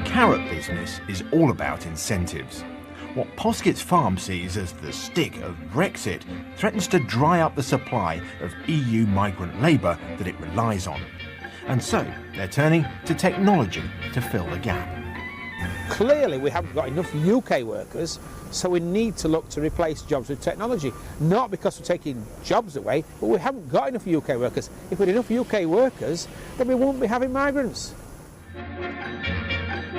carrot business is all about incentives. What Poskett's farm sees as the stick of Brexit threatens to dry up the supply of EU migrant labour that it relies on. And so they're turning to technology to fill the gap. Clearly we haven't got enough UK workers, so we need to look to replace jobs with technology. Not because we're taking jobs away, but we haven't got enough UK workers. If we had enough UK workers, then we wouldn't be having migrants.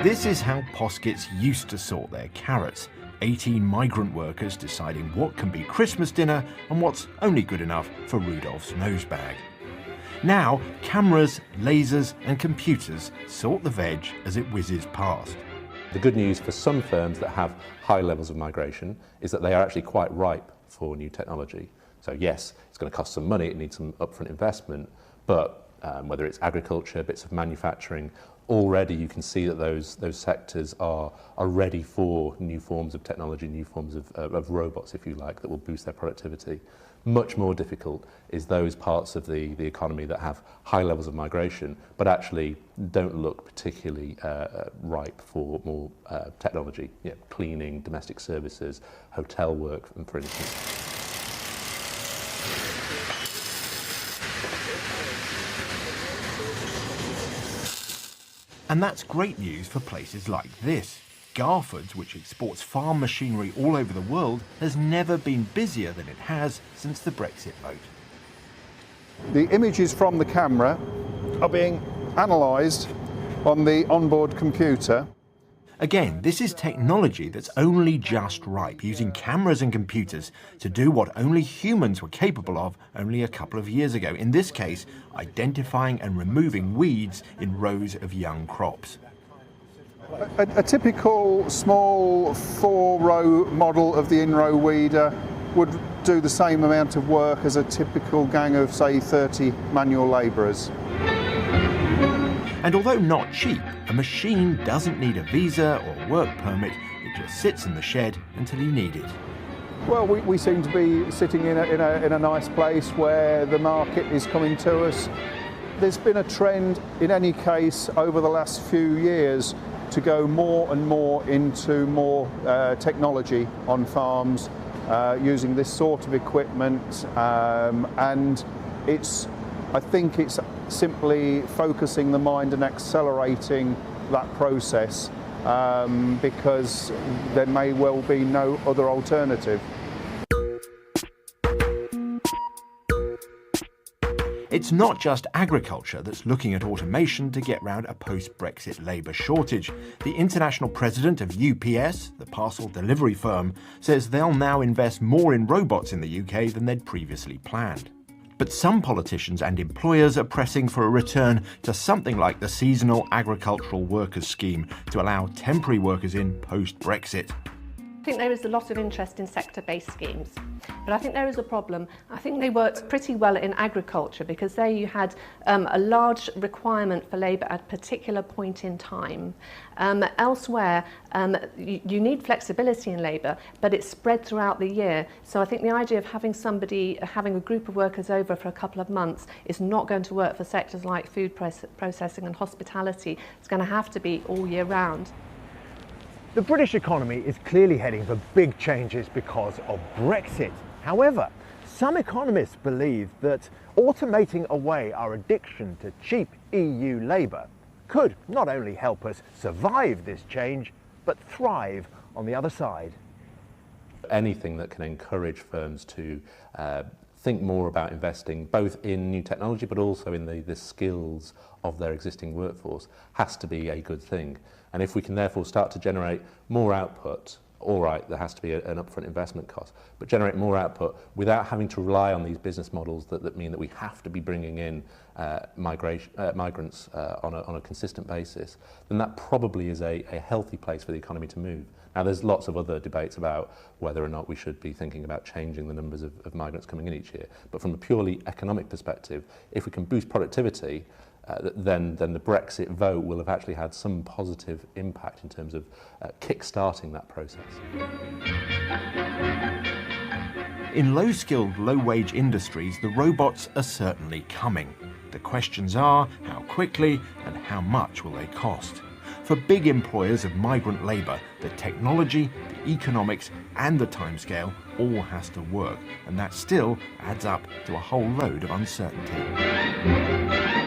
This is how Poskett's used to sort their carrots. 18 migrant workers deciding what can be Christmas dinner and what's only good enough for Rudolph's nosebag. Now, cameras, lasers and computers sort the veg as it whizzes past. The good news for some firms that have high levels of migration is that they are actually quite ripe for new technology. So yes, it's going to cost some money, it needs some upfront investment, but whether it's agriculture, bits of manufacturing, already you can see that those sectors are ready for new forms of technology, new forms of robots, if you like, that will boost their productivity. Much more difficult is those parts of the economy that have high levels of migration, but actually don't look particularly ripe for more technology, cleaning, domestic services, hotel work, for instance. And that's great news for places like this. Garford's, which exports farm machinery all over the world, has never been busier than it has since the Brexit vote. The images from the camera are being analysed on the onboard computer. Again, this is technology that's only just ripe, using cameras and computers to do what only humans were capable of only a couple of years ago. In this case, identifying and removing weeds in rows of young crops. A typical small 4-row model of the in-row weeder would do the same amount of work as a typical gang of, say, 30 manual labourers. And although not cheap, a machine doesn't need a visa or work permit. It just sits in the shed until you need it. Well, we seem to be sitting in a nice place where the market is coming to us. There's been a trend, in any case, over the last few years to go more and more into more technology on farms, using this sort of equipment, and I think it's simply focusing the mind and accelerating that process, because there may well be no other alternative. It's not just agriculture that's looking at automation to get round a post-Brexit labour shortage. The international president of UPS, the parcel delivery firm, says they'll now invest more in robots in the UK than they'd previously planned. But some politicians and employers are pressing for a return to something like the seasonal agricultural workers scheme to allow temporary workers in post-Brexit. I think there is a lot of interest in sector-based schemes, but I think there is a problem. I think they worked pretty well in agriculture because there you had a large requirement for labour at a particular point in time. Elsewhere, you need flexibility in labour, but it's spread throughout the year. So I think the idea of having a group of workers over for a couple of months is not going to work for sectors like food processing and hospitality. It's going to have to be all year round. The British economy is clearly heading for big changes because of Brexit. However, some economists believe that automating away our addiction to cheap EU labour could not only help us survive this change, but thrive on the other side. Anything that can encourage firms to think more about investing both in new technology but also in the skills of their existing workforce has to be a good thing. And if we can therefore start to generate more output, all right, there has to be an upfront investment cost, but generate more output without having to rely on these business models that mean that we have to be bringing in migrants on a consistent basis, then that probably is a healthy place for the economy to move. Now, there's lots of other debates about whether or not we should be thinking about changing the numbers of migrants coming in each year. But from a purely economic perspective, if we can boost productivity, then the Brexit vote will have actually had some positive impact in terms of kick-starting that process. In low-skilled, low-wage industries, the robots are certainly coming. The questions are, how quickly and how much will they cost? For big employers of migrant labour, the technology, the economics and the timescale all has to work, and that still adds up to a whole load of uncertainty.